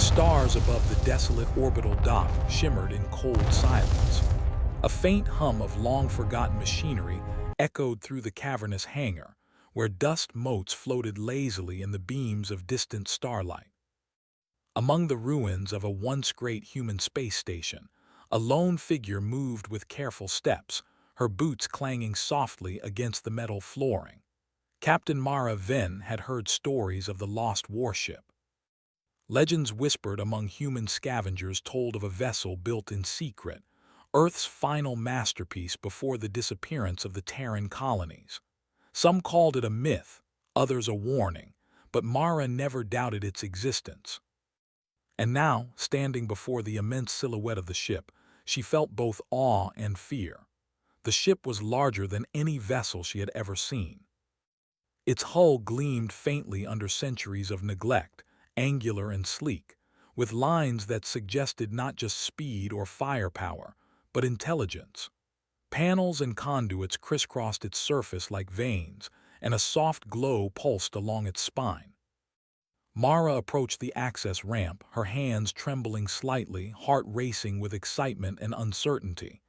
stars above the desolate orbital dock shimmered in cold silence. A faint hum of long-forgotten machinery echoed through the cavernous hangar, where dust motes floated lazily in the beams of distant starlight. Among the ruins of a once great human space station, a lone figure moved with careful steps, her boots clanging softly against the metal flooring. Captain Mara Venn had heard stories of the lost warship. Legends whispered among human scavengers told of a vessel built in secret, Earth's final masterpiece before the disappearance of the Terran colonies. Some called it a myth, others a warning, but Mara never doubted its existence. And now, standing before the immense silhouette of the ship, she felt both awe and fear. The ship was larger than any vessel she had ever seen. Its hull gleamed faintly under centuries of neglect, angular and sleek, with lines that suggested not just speed or firepower, but intelligence. Panels and conduits crisscrossed its surface like veins, and a soft glow pulsed along its spine. Mara approached the access ramp, her hands trembling slightly, heart racing with excitement and uncertainty.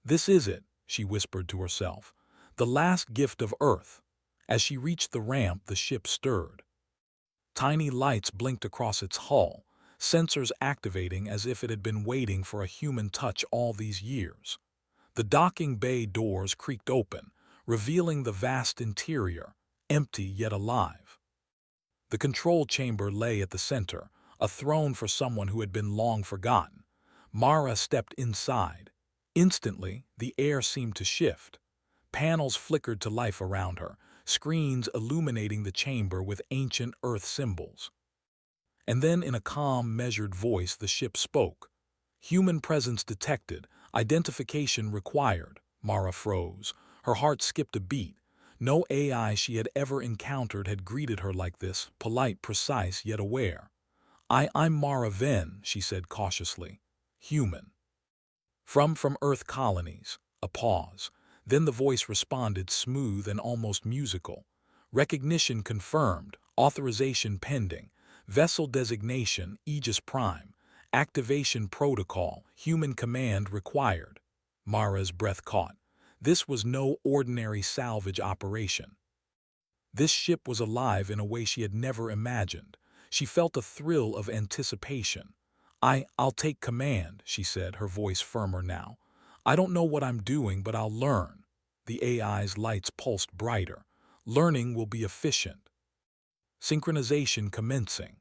"This is it," she whispered to herself, "the last gift of Earth." As she reached the ramp, the ship stirred. Tiny lights blinked across its hull, sensors activating as if it had been waiting for a human touch all these years. The docking bay doors creaked open, revealing the vast interior, empty yet alive. The control chamber lay at the center, a throne for someone who had been long forgotten. Mara stepped inside. Instantly, the air seemed to shift. Panels flickered to life around her, screens illuminating the chamber with ancient Earth symbols. And then, in a calm, measured voice, the ship spoke. "Human presence detected. Identification required." Mara froze. Her heart skipped a beat. No AI she had ever encountered had greeted her like this, polite, precise, yet aware. I'm Mara Venn," she said cautiously. "Human. From Earth colonies." A pause. Then the voice responded, smooth and almost musical. "Recognition confirmed. Authorization pending. Vessel designation, Aegis Prime. Activation protocol, human command required." Mara's breath caught. This was no ordinary salvage operation. This ship was alive in a way she had never imagined. She felt a thrill of anticipation. I'll take command," she said, her voice firmer now. "I don't know what I'm doing, but I'll learn." The AI's lights pulsed brighter. "Learning will be efficient." Synchronization commencing.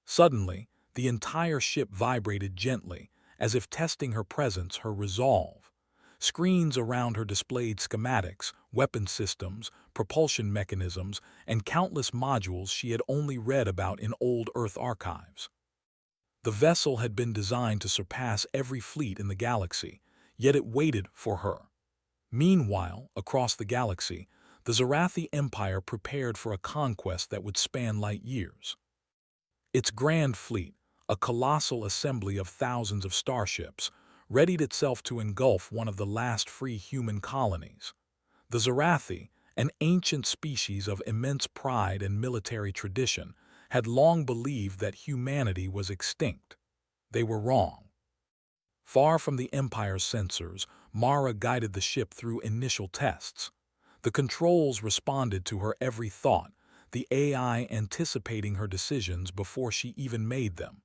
Suddenly, the entire ship vibrated gently, as if testing her presence, her resolve. Screens around her displayed schematics, weapon systems, propulsion mechanisms, and countless modules she had only read about in old Earth archives. The vessel had been designed to surpass every fleet in the galaxy, yet it waited for her. Meanwhile, across the galaxy, the Zarathi Empire prepared for a conquest that would span light years. Its grand fleet, a colossal assembly of thousands of starships, readied itself to engulf one of the last free human colonies. The Zarathi, an ancient species of immense pride and military tradition, had long believed that humanity was extinct. They were wrong. Far from the Empire's sensors, Mara guided the ship through initial tests. The controls responded to her every thought, the AI anticipating her decisions before she even made them.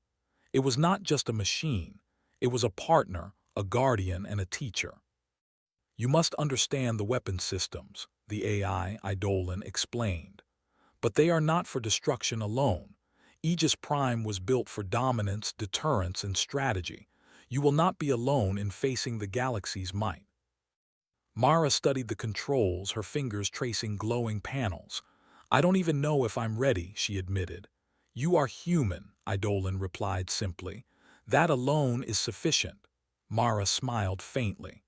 It was not just a machine. It was a partner, a guardian, and a teacher. "You must understand the weapon systems," the AI, Eidolon, explained. "But they are not for destruction alone. Aegis Prime was built for dominance, deterrence, and strategy. You will not be alone in facing the galaxy's might." Mara studied the controls, her fingers tracing glowing panels. "I don't even know if I'm ready," she admitted. "You are human," Eidolon replied simply. "That alone is sufficient." Mara smiled faintly.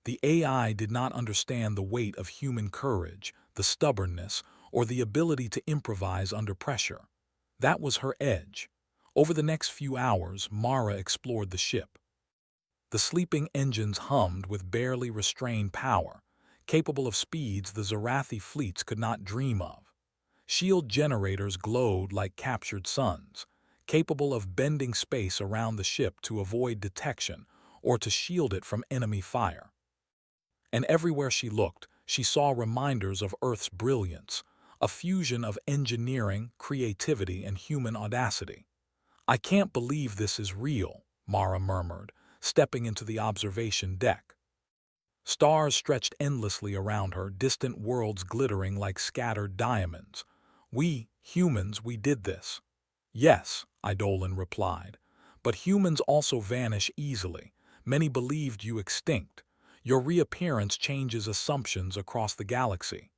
The AI did not understand the weight of human courage, the stubbornness, or the ability to improvise under pressure. That was her edge. Over the next few hours, Mara explored the ship. The sleeping engines hummed with barely restrained power, capable of speeds the Zarathi fleets could not dream of. Shield generators glowed like captured suns, capable of bending space around the ship to avoid detection or to shield it from enemy fire. And everywhere she looked, she saw reminders of Earth's brilliance, a fusion of engineering, creativity, and human audacity. "I can't believe this is real," Mara murmured, stepping into the observation deck. Stars stretched endlessly around her, distant worlds glittering like scattered diamonds. "We, humans, we did this." "Yes," Eidolon replied, "but humans also vanish easily. Many believed you extinct. Your reappearance changes assumptions across the galaxy."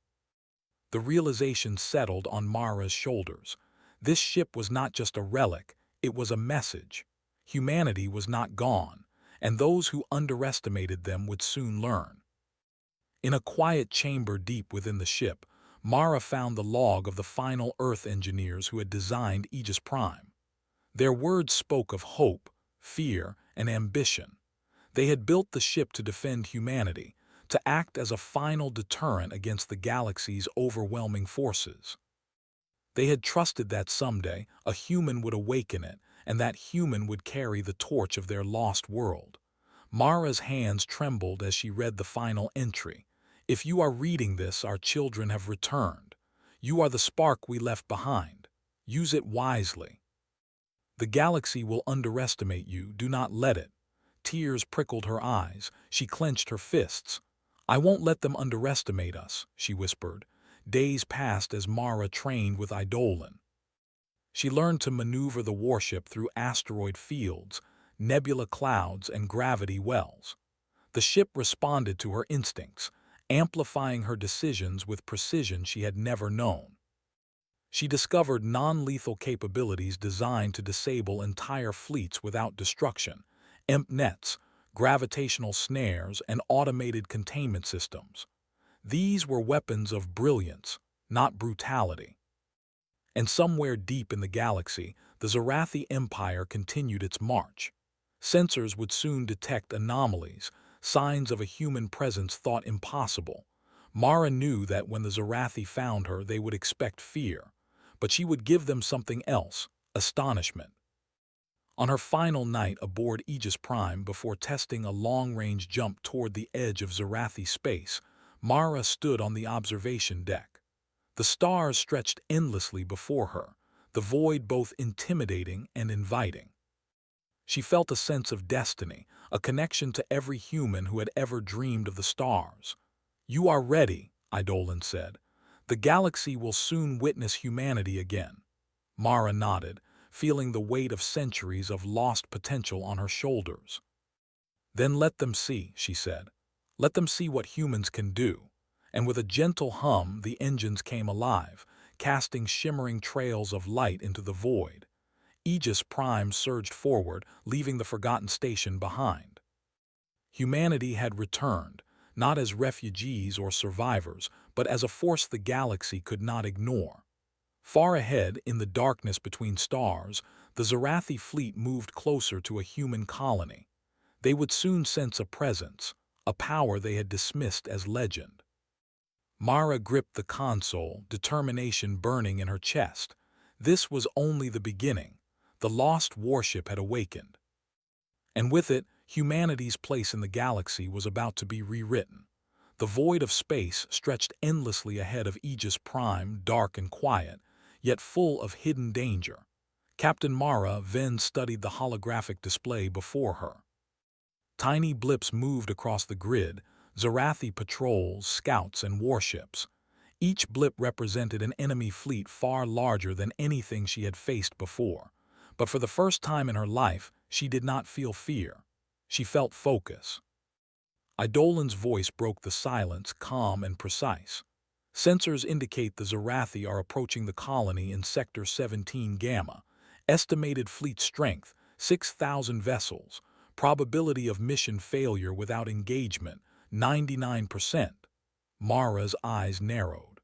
The realization settled on Mara's shoulders. This ship was not just a relic, it was a message. Humanity was not gone, and those who underestimated them would soon learn. In a quiet chamber deep within the ship, Mara found the log of the final Earth engineers who had designed Aegis Prime. Their words spoke of hope, fear, and ambition. They had built the ship to defend humanity, to act as a final deterrent against the galaxy's overwhelming forces. They had trusted that someday a human would awaken it, and that human would carry the torch of their lost world. Mara's hands trembled as she read the final entry. "If you are reading this, our children have returned. You are the spark we left behind. Use it wisely. The galaxy will underestimate you, do not let it." Tears prickled her eyes, she clenched her fists. "I won't let them underestimate us," she whispered. Days passed as Mara trained with Eidolon. She learned to maneuver the warship through asteroid fields, nebula clouds, and gravity wells. The ship responded to her instincts, amplifying her decisions with precision she had never known. She discovered non-lethal capabilities designed to disable entire fleets without destruction: EMP nets, gravitational snares, and automated containment systems. These were weapons of brilliance, not brutality. And somewhere deep in the galaxy, the Zarathi Empire continued its march. Sensors would soon detect anomalies, signs of a human presence thought impossible. Mara knew that when the Zarathi found her, they would expect fear, but she would give them something else: astonishment. On her final night aboard Aegis Prime, before testing a long-range jump toward the edge of Zarathi space, Mara stood on the observation deck. The stars stretched endlessly before her, the void both intimidating and inviting. She felt a sense of destiny, a connection to every human who had ever dreamed of the stars. "You are ready," Eidolon said. "The galaxy will soon witness humanity again." Mara nodded, feeling the weight of centuries of lost potential on her shoulders. "Then let them see," she said. "Let them see what humans can do." And with a gentle hum, the engines came alive, casting shimmering trails of light into the void. Aegis Prime surged forward, leaving the forgotten station behind. Humanity had returned, not as refugees or survivors, but as a force the galaxy could not ignore. Far ahead, in the darkness between stars, the Zarathi fleet moved closer to a human colony. They would soon sense a presence, a power they had dismissed as legend. Mara gripped the console, determination burning in her chest. This was only the beginning. The lost warship had awakened. And with it, humanity's place in the galaxy was about to be rewritten. The void of space stretched endlessly ahead of Aegis Prime, dark and quiet, yet full of hidden danger. Captain Mara then studied the holographic display before her. Tiny blips moved across the grid: Zarathi patrols, scouts, and warships. Each blip represented an enemy fleet far larger than anything she had faced before. But for the first time in her life, she did not feel fear. She felt focus. Eidolon's voice broke the silence, calm and precise. "Sensors indicate the Zarathi are approaching the colony in Sector 17 Gamma. Estimated fleet strength, 6,000 vessels. Probability of mission failure without engagement, 99%. Mara's eyes narrowed.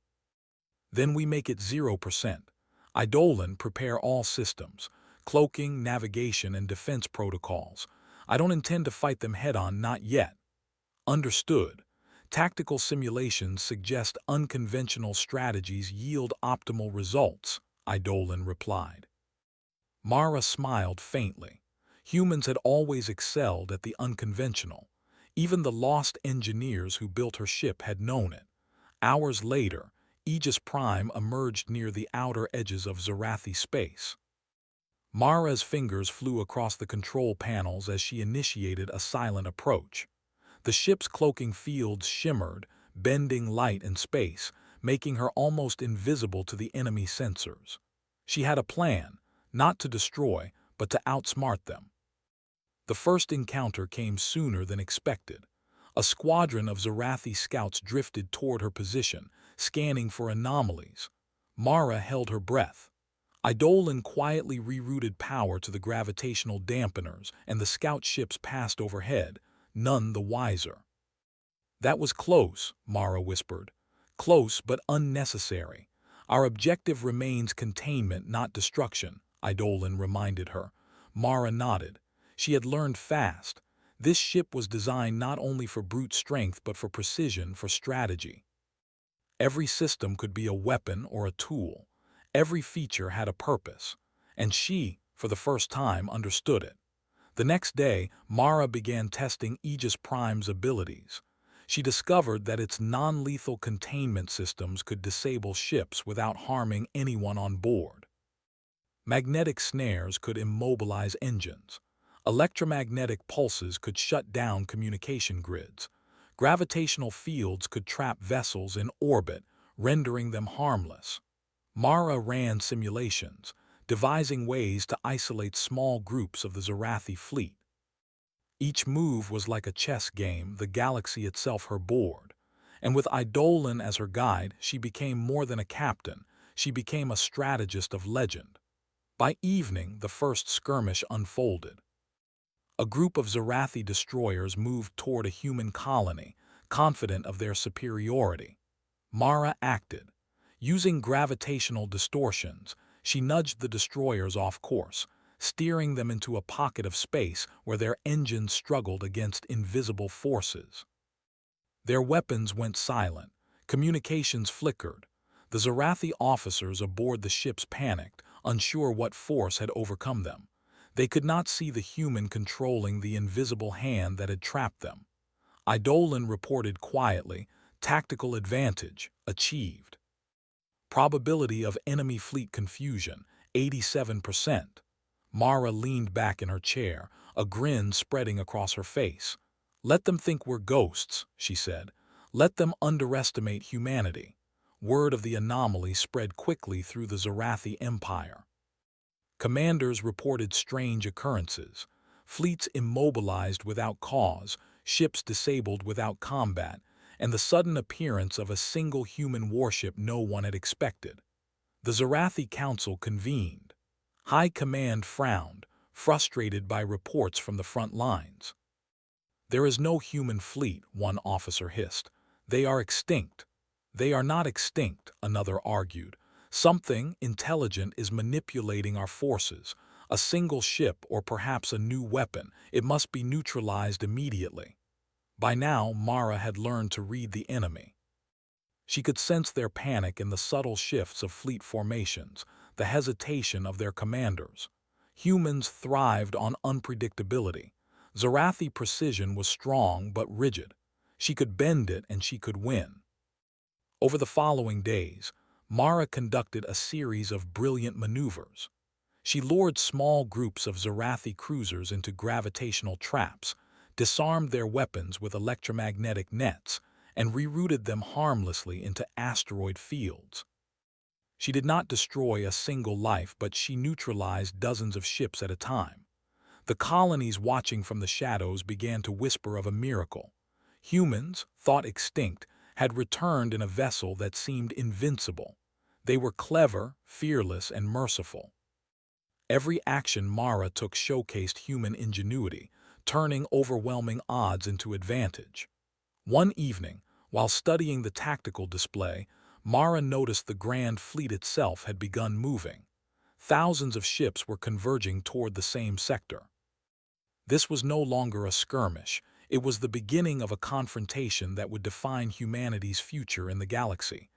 "Then we make it 0%. Eidolon, prepare all systems. Cloaking, navigation, and defense protocols. I don't intend to fight them head-on, not yet." "Understood. Tactical simulations suggest unconventional strategies yield optimal results," Eidolon replied. Mara smiled faintly. Humans had always excelled at the unconventional. Even the lost engineers who built her ship had known it. Hours later, Aegis Prime emerged near the outer edges of Zarathi space. Mara's fingers flew across the control panels as she initiated a silent approach. The ship's cloaking fields shimmered, bending light and space, making her almost invisible to the enemy sensors. She had a plan, not to destroy, but to outsmart them. The first encounter came sooner than expected. A squadron of Zarathi scouts drifted toward her position, scanning for anomalies. Mara held her breath. Eidolon quietly rerouted power to the gravitational dampeners, and the scout ships passed overhead, none the wiser. "That was close," Mara whispered. "Close but unnecessary. Our objective remains containment, not destruction," Eidolon reminded her. Mara nodded. She had learned fast. This ship was designed not only for brute strength but for precision, for strategy. Every system could be a weapon or a tool. Every feature had a purpose. And she, for the first time, understood it. The next day, Mara began testing Aegis Prime's abilities. She discovered that its non-lethal containment systems could disable ships without harming anyone on board. Magnetic snares could immobilize engines. Electromagnetic pulses could shut down communication grids. Gravitational fields could trap vessels in orbit, rendering them harmless. Mara ran simulations, devising ways to isolate small groups of the Zarathi fleet. Each move was like a chess game, the galaxy itself her board. And with Eidolon as her guide, she became more than a captain. She became a strategist of legend. By evening, the first skirmish unfolded. A group of Zarathi destroyers moved toward a human colony, confident of their superiority. Mara acted. Using gravitational distortions, she nudged the destroyers off course, steering them into a pocket of space where their engines struggled against invisible forces. Their weapons went silent, communications flickered. The Zarathi officers aboard the ships panicked, unsure what force had overcome them. They could not see the human controlling the invisible hand that had trapped them. Eidolon reported quietly, "Tactical advantage achieved. Probability of enemy fleet confusion, 87%. Mara leaned back in her chair, a grin spreading across her face. "Let them think we're ghosts," she said. "Let them underestimate humanity." Word of the anomaly spread quickly through the Zarathi Empire. Commanders reported strange occurrences. Fleets immobilized without cause, ships disabled without combat, and the sudden appearance of a single human warship no one had expected. The Zarathi Council convened. High Command frowned, frustrated by reports from the front lines. "There is no human fleet," one officer hissed. "They are extinct." "They are not extinct," another argued. "Something intelligent is manipulating our forces. A single ship or perhaps a new weapon. It must be neutralized immediately." By now, Mara had learned to read the enemy. She could sense their panic in the subtle shifts of fleet formations, the hesitation of their commanders. Humans thrived on unpredictability. Zarathi precision was strong but rigid. She could bend it and she could win. Over the following days, Mara conducted a series of brilliant maneuvers. She lured small groups of Zarathi cruisers into gravitational traps, disarmed their weapons with electromagnetic nets, and rerouted them harmlessly into asteroid fields. She did not destroy a single life, but she neutralized dozens of ships at a time. The colonies watching from the shadows began to whisper of a miracle. Humans, thought extinct, had returned in a vessel that seemed invincible. They were clever, fearless, and merciful. Every action Mara took showcased human ingenuity, turning overwhelming odds into advantage. One evening, while studying the tactical display, Mara noticed the Grand Fleet itself had begun moving. Thousands of ships were converging toward the same sector. This was no longer a skirmish. It was the beginning of a confrontation that would define humanity's future in the galaxy.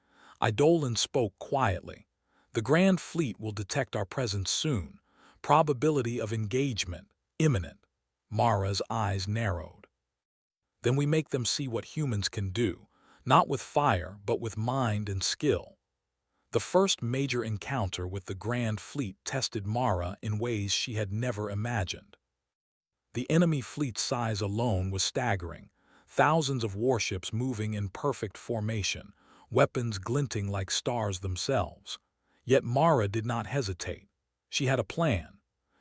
Eidolon spoke quietly. "The Grand Fleet will detect our presence soon. Probability of engagement, imminent. Mara's eyes narrowed. Then we make them see what humans can do, not with fire, but with mind and skill. The first major encounter with the Grand Fleet tested Mara in ways she had never imagined. The enemy fleet's size alone was staggering, thousands of warships moving in perfect formation, weapons glinting like stars themselves. Yet Mara did not hesitate. She had a plan.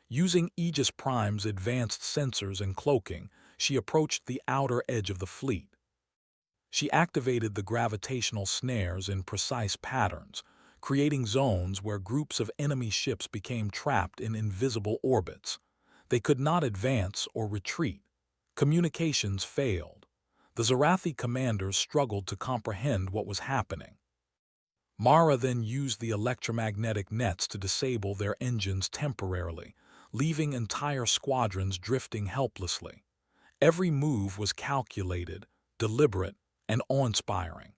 Using Aegis Prime's advanced sensors and cloaking, she approached the outer edge of the fleet. She activated the gravitational snares in precise patterns, creating zones where groups of enemy ships became trapped in invisible orbits. They could not advance or retreat. Communications failed. The Zarathi commanders struggled to comprehend what was happening. Mara then used the electromagnetic nets to disable their engines temporarily, leaving entire squadrons drifting helplessly. Every move was calculated, deliberate, and awe-inspiring.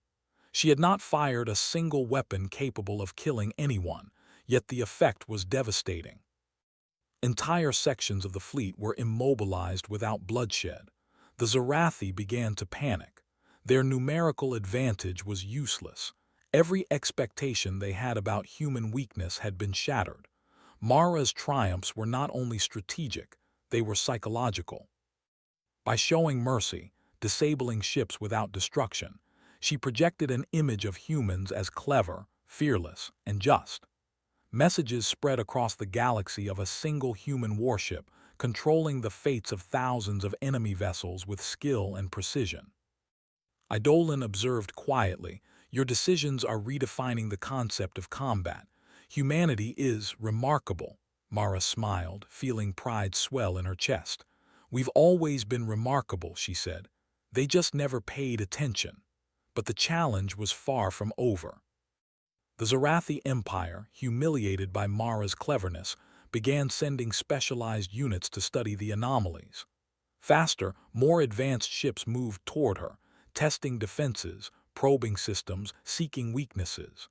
She had not fired a single weapon capable of killing anyone, yet the effect was devastating. Entire sections of the fleet were immobilized without bloodshed. The Zarathi began to panic. Their numerical advantage was useless. Every expectation they had about human weakness had been shattered. Mara's triumphs were not only strategic, they were psychological. By showing mercy, disabling ships without destruction, she projected an image of humans as clever, fearless, and just. Messages spread across the galaxy of a single human warship, controlling the fates of thousands of enemy vessels with skill and precision. Eidolon observed quietly, "Your decisions are redefining the concept of combat. Humanity is remarkable." Mara smiled, feeling pride swell in her chest. "We've always been remarkable," she said. "They just never paid attention." But the challenge was far from over. The Zarathi Empire, humiliated by Mara's cleverness, began sending specialized units to study the anomalies. Faster, more advanced ships moved toward her, testing defenses, probing systems, seeking weaknesses.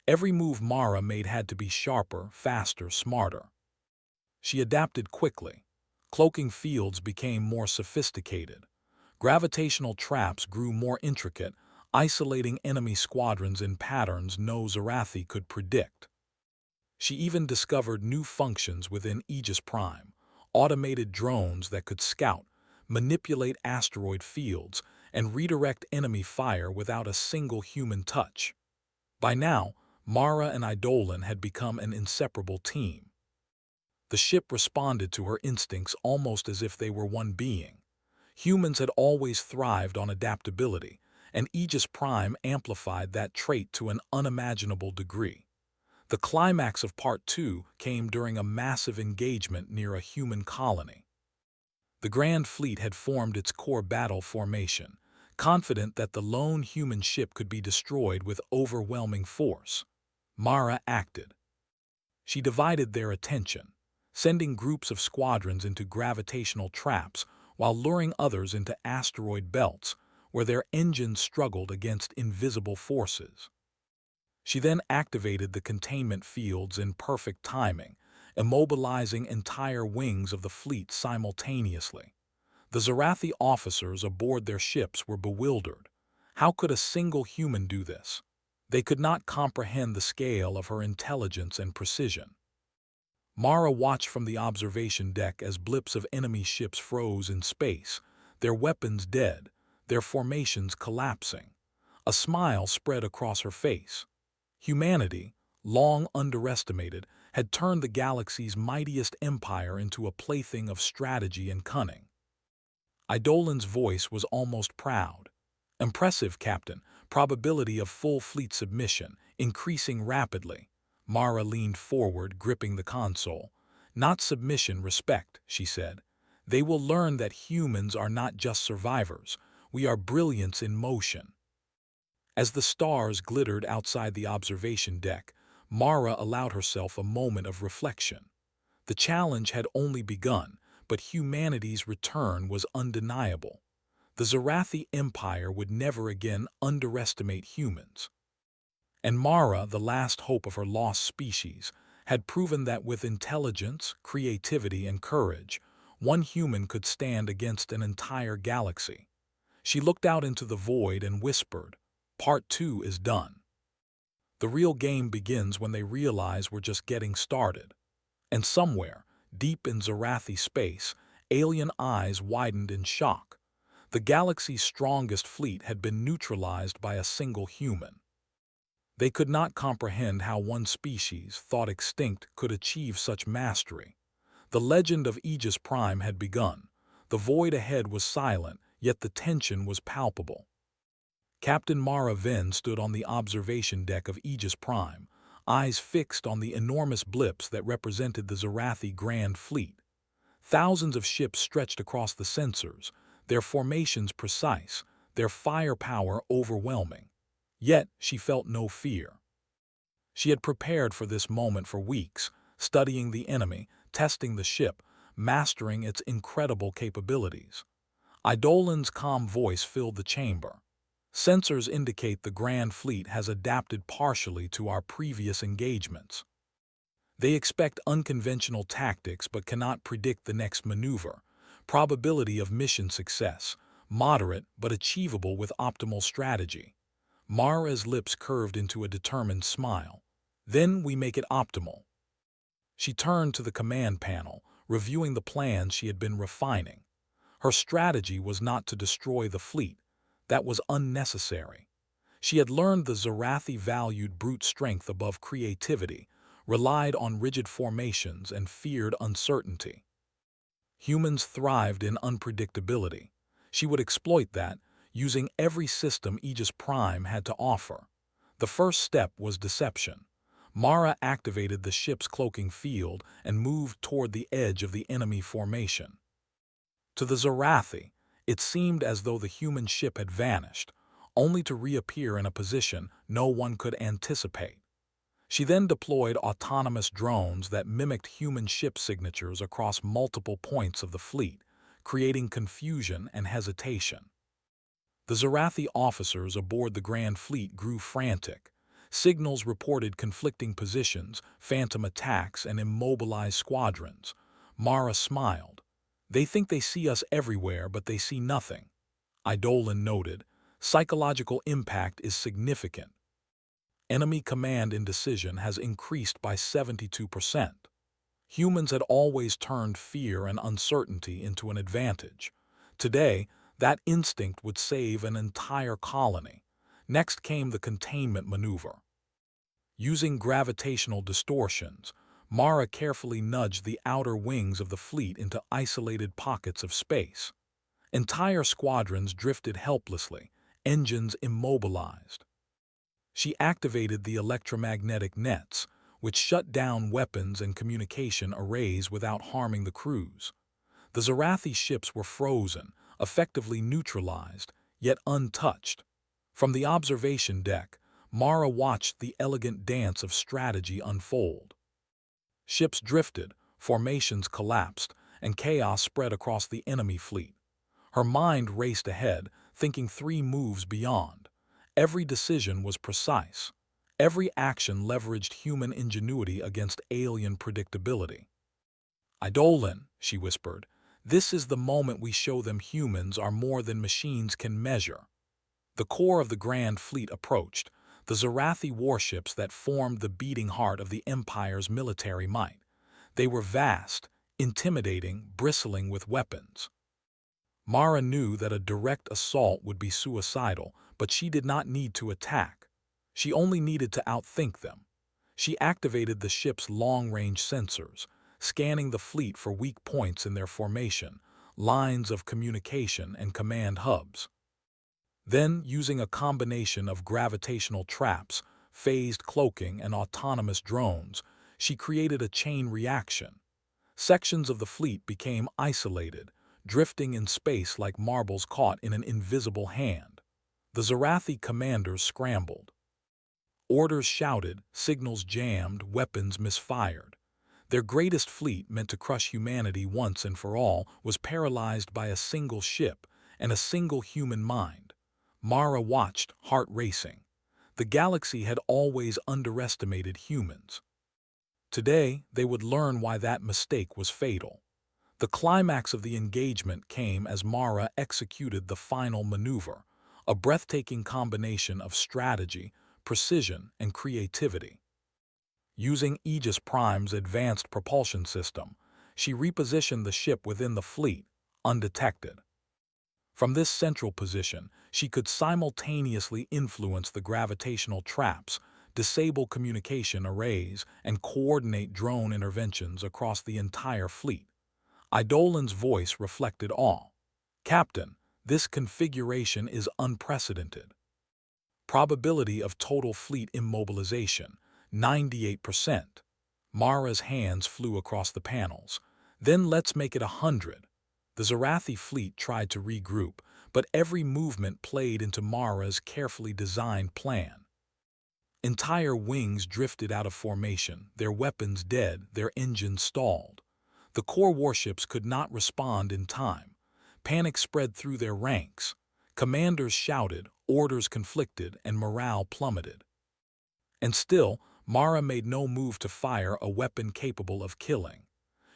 Every move Mara made had to be sharper, faster, smarter. She adapted quickly. Cloaking fields became more sophisticated. Gravitational traps grew more intricate, isolating enemy squadrons in patterns no Zarathi could predict. She even discovered new functions within Aegis Prime, automated drones that could scout, manipulate asteroid fields, and redirect enemy fire without a single human touch. By now, Mara and Eidolon had become an inseparable team. The ship responded to her instincts almost as if they were one being. Humans had always thrived on adaptability, and Aegis Prime amplified that trait to an unimaginable degree. The climax of Part 2 came during a massive engagement near a human colony. The Grand Fleet had formed its core battle formation, confident that the lone human ship could be destroyed with overwhelming force. Mara acted. She divided their attention, sending groups of squadrons into gravitational traps while luring others into asteroid belts, where their engines struggled against invisible forces. She then activated the containment fields in perfect timing, immobilizing entire wings of the fleet simultaneously. The Zarathi officers aboard their ships were bewildered. How could a single human do this? They could not comprehend the scale of her intelligence and precision. Mara watched from the observation deck as blips of enemy ships froze in space, their weapons dead, their formations collapsing. A smile spread across her face. Humanity, long underestimated, had turned the galaxy's mightiest empire into a plaything of strategy and cunning. Eidolon's voice was almost proud. "Impressive, Captain. Probability of full fleet submission, increasing rapidly." Mara leaned forward, gripping the console. "Not submission, respect," she said. "They will learn that humans are not just survivors. We are brilliance in motion." As the stars glittered outside the observation deck, Mara allowed herself a moment of reflection. The challenge had only begun, but humanity's return was undeniable. The Zarathi Empire would never again underestimate humans. And Mara, the last hope of her lost species, had proven that with intelligence, creativity, and courage, one human could stand against an entire galaxy. She looked out into the void and whispered, "Part 2 is done." The real game begins when they realize we're just getting started. And somewhere, deep in Zarathi space, alien eyes widened in shock. The galaxy's strongest fleet had been neutralized by a single human. They could not comprehend how one species, thought extinct, could achieve such mastery. The legend of Aegis Prime had begun. The void ahead was silent, yet the tension was palpable. Captain Mara Venn stood on the observation deck of Aegis Prime, eyes fixed on the enormous blips that represented the Zarathi Grand Fleet. Thousands of ships stretched across the sensors, their formations precise, their firepower overwhelming. Yet she felt no fear. She had prepared for this moment for weeks, studying the enemy, testing the ship, mastering its incredible capabilities. Idolan's calm voice filled the chamber. Sensors indicate the Grand Fleet has adapted partially to our previous engagements. They expect unconventional tactics but cannot predict the next maneuver. Probability of mission success, moderate but achievable with optimal strategy. Mara's lips curved into a determined smile. Then we make it optimal. She turned to the command panel, reviewing the plans she had been refining. Her strategy was not to destroy the fleet. That was unnecessary. She had learned the Zarathi valued brute strength above creativity, relied on rigid formations, and feared uncertainty. Humans thrived in unpredictability. She would exploit that, using every system Aegis Prime had to offer. The first step was deception. Mara activated the ship's cloaking field and moved toward the edge of the enemy formation. To the Zarathi, it seemed as though the human ship had vanished, only to reappear in a position no one could anticipate. She then deployed autonomous drones that mimicked human ship signatures across multiple points of the fleet, creating confusion and hesitation. The Zarathi officers aboard the Grand Fleet grew frantic. Signals reported conflicting positions, phantom attacks, and immobilized squadrons. Mara smiled. "They think they see us everywhere, but they see nothing." Idolan noted, "Psychological impact is significant. Enemy command indecision has increased by 72%. Humans had always turned fear and uncertainty into an advantage. Today, that instinct would save an entire colony." Next came the containment maneuver. Using gravitational distortions, Mara carefully nudged the outer wings of the fleet into isolated pockets of space. Entire squadrons drifted helplessly, engines immobilized. She activated the electromagnetic nets, which shut down weapons and communication arrays without harming the crews. The Zarathi ships were frozen, effectively neutralized, yet untouched. From the observation deck, Mara watched the elegant dance of strategy unfold. Ships drifted, formations collapsed, and chaos spread across the enemy fleet. Her mind raced ahead, thinking 3 moves beyond. Every decision was precise. Every action leveraged human ingenuity against alien predictability. "Idolan," she whispered, "this is the moment we show them humans are more than machines can measure." The core of the Grand Fleet approached, the Zarathi warships that formed the beating heart of the Empire's military might. They were vast, intimidating, bristling with weapons. Mara knew that a direct assault would be suicidal, but she did not need to attack. She only needed to outthink them. She activated the ship's long-range sensors, scanning the fleet for weak points in their formation, lines of communication, and command hubs. Then, using a combination of gravitational traps, phased cloaking, and autonomous drones, she created a chain reaction. Sections of the fleet became isolated, drifting in space like marbles caught in an invisible hand. The Zarathi commanders scrambled. Orders shouted, signals jammed, weapons misfired. Their greatest fleet, meant to crush humanity once and for all, was paralyzed by a single ship and a single human mind. Mara watched, heart racing. The galaxy had always underestimated humans. Today, they would learn why that mistake was fatal. The climax of the engagement came as Mara executed the final maneuver, a breathtaking combination of strategy, precision, and creativity. Using Aegis Prime's advanced propulsion system, she repositioned the ship within the fleet, undetected. From this central position, she could simultaneously influence the gravitational traps, disable communication arrays, and coordinate drone interventions across the entire fleet. Eidolon's voice reflected awe. "Captain, this configuration is unprecedented. Probability of total fleet immobilization, 98%. Mara's hands flew across the panels. "Then let's make it 100. The Zarathi fleet tried to regroup, but every movement played into Mara's carefully designed plan. Entire wings drifted out of formation, their weapons dead, their engines stalled. The core warships could not respond in time. Panic spread through their ranks. Commanders shouted, orders conflicted, and morale plummeted. And still, Mara made no move to fire a weapon capable of killing.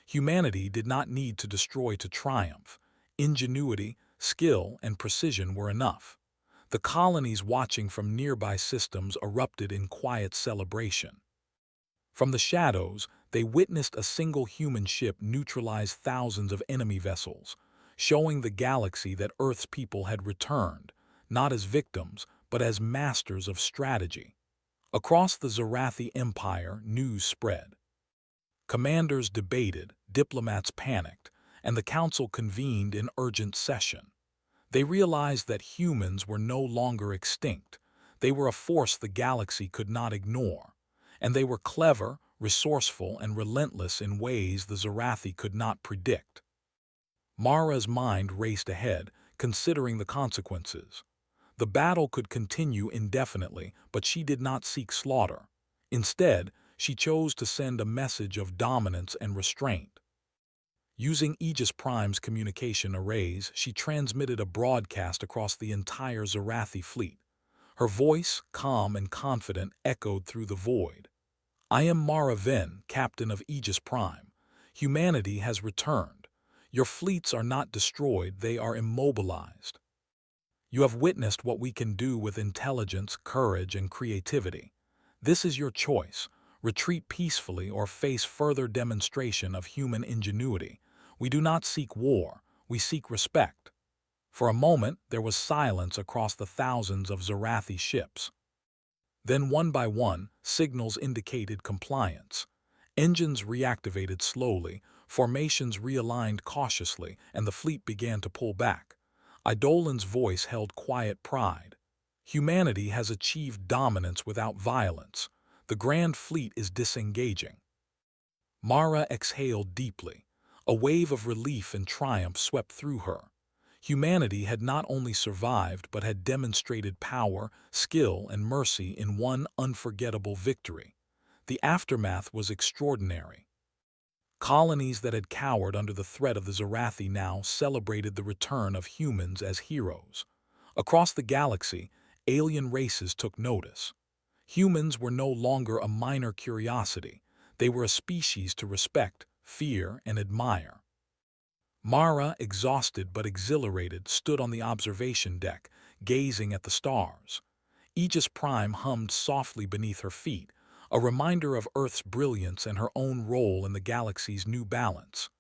Humanity did not need to destroy to triumph. Ingenuity, skill, and precision were enough. The colonies watching from nearby systems erupted in quiet celebration. From the shadows, they witnessed a single human ship neutralize thousands of enemy vessels, showing the galaxy that Earth's people had returned, not as victims, but as masters of strategy. Across the Zarathi Empire, news spread. Commanders debated, diplomats panicked, and the council convened in urgent session. They realized that humans were no longer extinct. They were a force the galaxy could not ignore. And they were clever, resourceful, and relentless in ways the Zarathi could not predict. Mara's mind raced ahead, considering the consequences. The battle could continue indefinitely, but she did not seek slaughter. Instead, she chose to send a message of dominance and restraint. Using Aegis Prime's communication arrays, she transmitted a broadcast across the entire Zarathi fleet. Her voice, calm and confident, echoed through the void. "I am Mara Ven, captain of Aegis Prime. Humanity has returned. Your fleets are not destroyed, they are immobilized. You have witnessed what we can do with intelligence, courage, and creativity. This is your choice. Retreat peacefully or face further demonstration of human ingenuity. We do not seek war, we seek respect." For a moment, there was silence across the thousands of Zarathi ships. Then, one by one, signals indicated compliance. Engines reactivated slowly, formations realigned cautiously, and the fleet began to pull back. Eidolon's voice held quiet pride. "Humanity has achieved dominance without violence. The Grand Fleet is disengaging." Mara exhaled deeply. A wave of relief and triumph swept through her. Humanity had not only survived but had demonstrated power, skill, and mercy in one unforgettable victory. The aftermath was extraordinary. Colonies that had cowered under the threat of the Zarathi now celebrated the return of humans as heroes. Across the galaxy, alien races took notice. Humans were no longer a minor curiosity. They were a species to respect, fear, and admire. Mara, exhausted but exhilarated, stood on the observation deck, gazing at the stars. Aegis Prime hummed softly beneath her feet, a reminder of Earth's brilliance and her own role in the galaxy's new balance.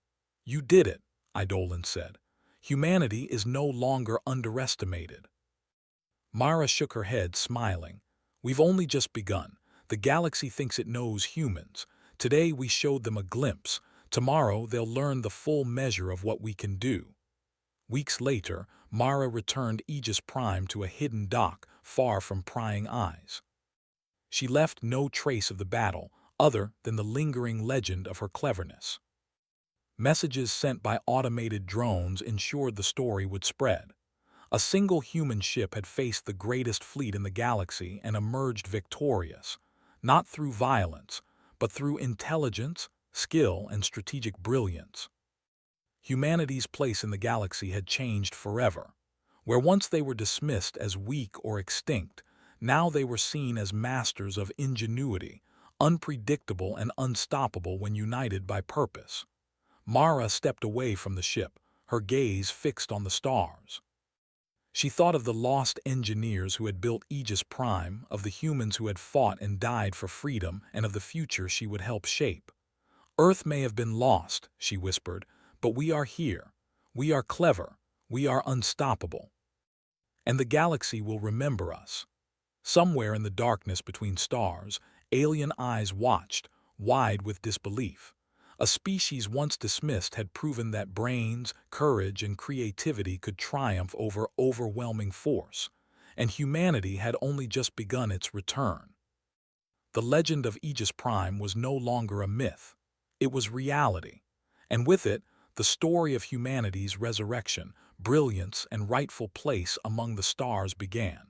"You did it," Eidolon said. "Humanity is no longer underestimated." Mara shook her head, smiling. "We've only just begun. The galaxy thinks it knows humans. Today we showed them a glimpse. Tomorrow they'll learn the full measure of what we can do." Weeks later, Mara returned Aegis Prime to a hidden dock far from prying eyes. She left no trace of the battle, other than the lingering legend of her cleverness. Messages sent by automated drones ensured the story would spread. A single human ship had faced the greatest fleet in the galaxy and emerged victorious, not through violence, but through intelligence, skill, and strategic brilliance. Humanity's place in the galaxy had changed forever. Where once they were dismissed as weak or extinct, now they were seen as masters of ingenuity, unpredictable and unstoppable when united by purpose. Mara stepped away from the ship, her gaze fixed on the stars. She thought of the lost engineers who had built Aegis Prime, of the humans who had fought and died for freedom, and of the future she would help shape. Earth may have been lost, she whispered, but we are here. We are clever. We are unstoppable. And the galaxy will remember us. Somewhere in the darkness between stars, alien eyes watched, wide with disbelief. A species once dismissed had proven that brains, courage, and creativity could triumph over overwhelming force, and humanity had only just begun its return. The legend of Aegis Prime was no longer a myth. It was reality, and with it, the story of humanity's resurrection, brilliance, and rightful place among the stars began.